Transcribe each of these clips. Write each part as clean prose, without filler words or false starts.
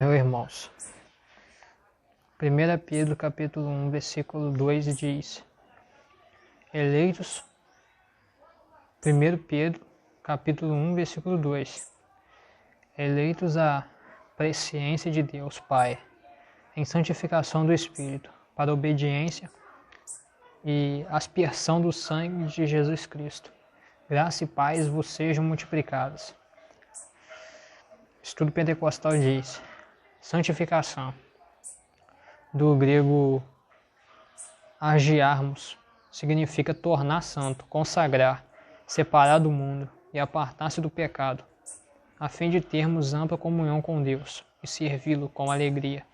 Meus irmãos, 1 Pedro capítulo 1, versículo 2 diz: Eleitos, 1 Pedro capítulo 1, versículo 2, eleitos à presciência de Deus Pai, em santificação do Espírito, para a obediência e aspersão do sangue de Jesus Cristo. Graça e paz vos sejam multiplicadas. Estudo pentecostal diz: santificação, do grego agiarmos, significa tornar santo, consagrar, separar do mundo e apartar-se do pecado, a fim de termos ampla comunhão com Deus e servi-lo com alegria.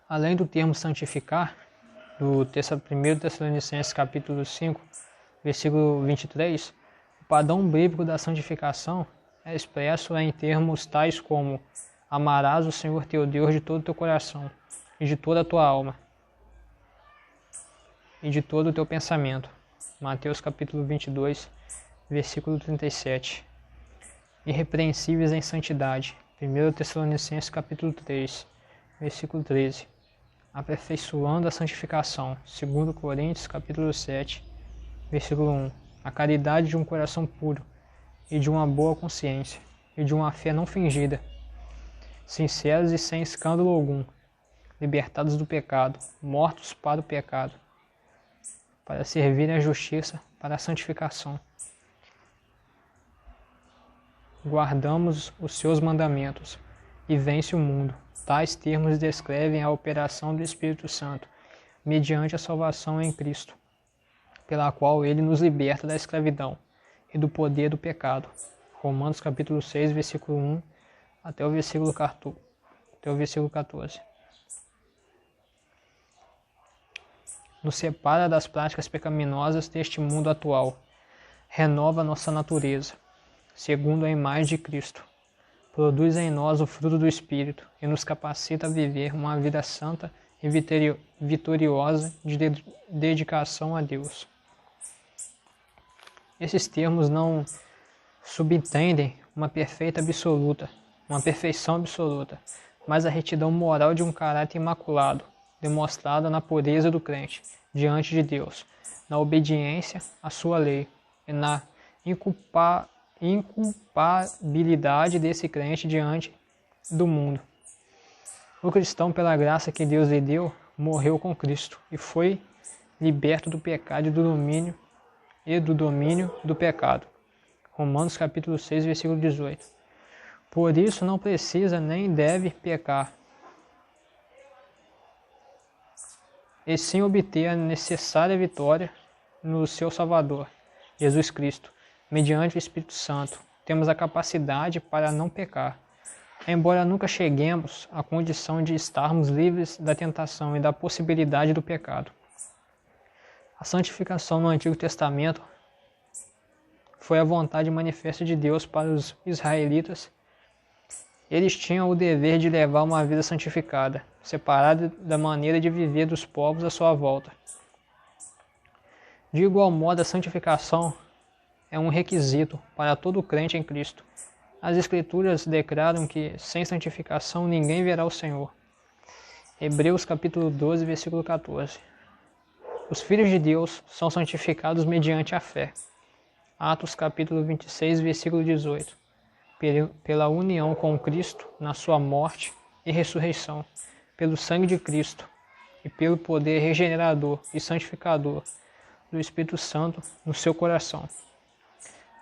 Além do termo santificar, do 1 Tessalonicenses capítulo 5, versículo 23, o padrão bíblico da santificação é expresso em termos tais como: amarás o Senhor teu Deus de todo o teu coração, e de toda a tua alma, e de todo o teu pensamento. Mateus capítulo 22, versículo 37. Irrepreensíveis em santidade. 1 Tessalonicenses capítulo 3, versículo 13. Aperfeiçoando a santificação. 2 Coríntios capítulo 7, versículo 1. A caridade de um coração puro, e de uma boa consciência, e de uma fé não fingida, sinceros e sem escândalo algum, libertados do pecado, mortos para o pecado, para servirem à justiça, para a santificação. Guardamos os seus mandamentos, e vence o mundo. Tais termos descrevem a operação do Espírito Santo, mediante a salvação em Cristo, pela qual ele nos liberta da escravidão e do poder do pecado. Romanos capítulo 6, versículo 1 até o versículo 14. Nos separa das práticas pecaminosas deste mundo atual. Renova nossa natureza, segundo a imagem de Cristo. Produz em nós o fruto do Espírito e nos capacita a viver uma vida santa e vitoriosa de dedicação a Deus. Esses termos não subentendem uma perfeição absoluta, mas a retidão moral de um caráter imaculado, demonstrada na pureza do crente diante de Deus, na obediência à sua lei e na inculpabilidade desse crente diante do mundo. O cristão, pela graça que Deus lhe deu, morreu com Cristo e foi liberto do pecado e do domínio do pecado. Romanos capítulo 6, versículo 18. Por isso não precisa nem deve pecar, e sim obter a necessária vitória no seu Salvador, Jesus Cristo, mediante o Espírito Santo. Temos a capacidade para não pecar, embora nunca cheguemos à condição de estarmos livres da tentação e da possibilidade do pecado. A santificação no Antigo Testamento foi a vontade manifesta de Deus para os israelitas. Eles tinham o dever de levar uma vida santificada, separada da maneira de viver dos povos à sua volta. De igual modo, a santificação é um requisito para todo crente em Cristo. As Escrituras declaram que sem santificação ninguém verá o Senhor. Hebreus capítulo 12, versículo 14. Os filhos de Deus são santificados mediante a fé. Atos capítulo 26, versículo 18. Pela união com Cristo na sua morte e ressurreição, pelo sangue de Cristo e pelo poder regenerador e santificador do Espírito Santo no seu coração.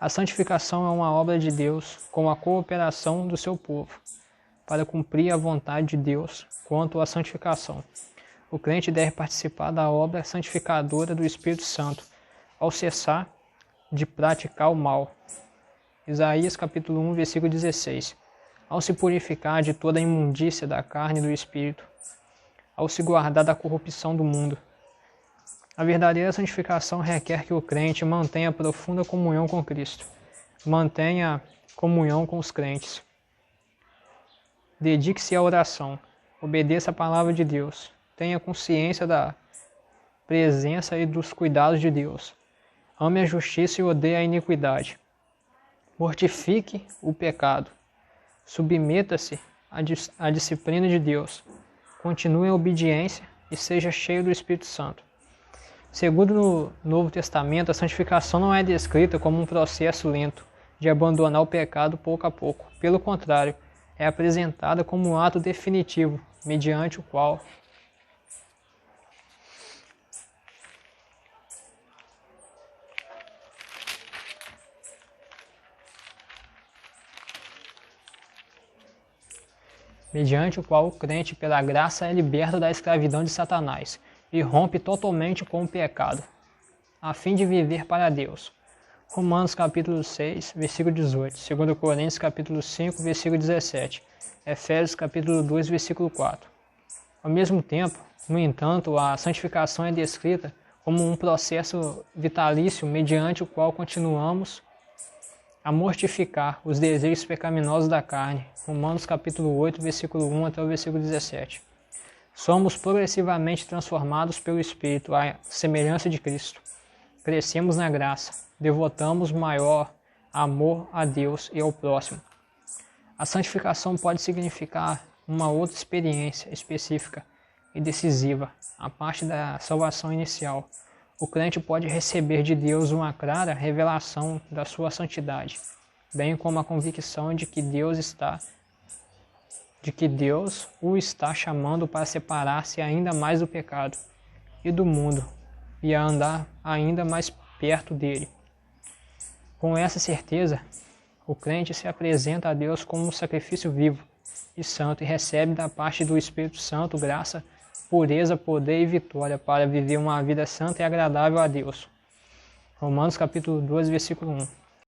A santificação é uma obra de Deus com a cooperação do seu povo, para cumprir a vontade de Deus quanto à santificação. O crente deve participar da obra santificadora do Espírito Santo, ao cessar de praticar o mal. Isaías capítulo 1, versículo 16. Ao se purificar de toda a imundícia da carne e do espírito, ao se guardar da corrupção do mundo. A verdadeira santificação requer que o crente mantenha profunda comunhão com Cristo, mantenha comunhão com os crentes. Dedique-se à oração, obedeça a palavra de Deus, tenha consciência da presença e dos cuidados de Deus. Ame a justiça e odeie a iniquidade. Mortifique o pecado. Submeta-se à disciplina de Deus. Continue em obediência e seja cheio do Espírito Santo. Segundo no Novo Testamento, a santificação não é descrita como um processo lento de abandonar o pecado pouco a pouco. Pelo contrário, é apresentada como um ato definitivo, mediante o qual o crente, pela graça, é liberto da escravidão de Satanás e rompe totalmente com o pecado, a fim de viver para Deus. Romanos capítulo 6, versículo 18, 2 Coríntios capítulo 5, versículo 17, Efésios capítulo 2, versículo 4. Ao mesmo tempo, no entanto, a santificação é descrita como um processo vitalício mediante o qual continuamos a mortificar os desejos pecaminosos da carne. Romanos capítulo 8, versículo 1 até o versículo 17. Somos progressivamente transformados pelo Espírito à semelhança de Cristo. Crescemos na graça, devotamos maior amor a Deus e ao próximo. A santificação pode significar uma outra experiência específica e decisiva, a parte da salvação inicial. O crente pode receber de Deus uma clara revelação da sua santidade, bem como a convicção de que Deus o está chamando para separar-se ainda mais do pecado e do mundo e a andar ainda mais perto dele. Com essa certeza, o crente se apresenta a Deus como um sacrifício vivo e santo e recebe da parte do Espírito Santo graça, pureza, poder e vitória para viver uma vida santa e agradável a Deus. Romanos capítulo 12, versículo 1.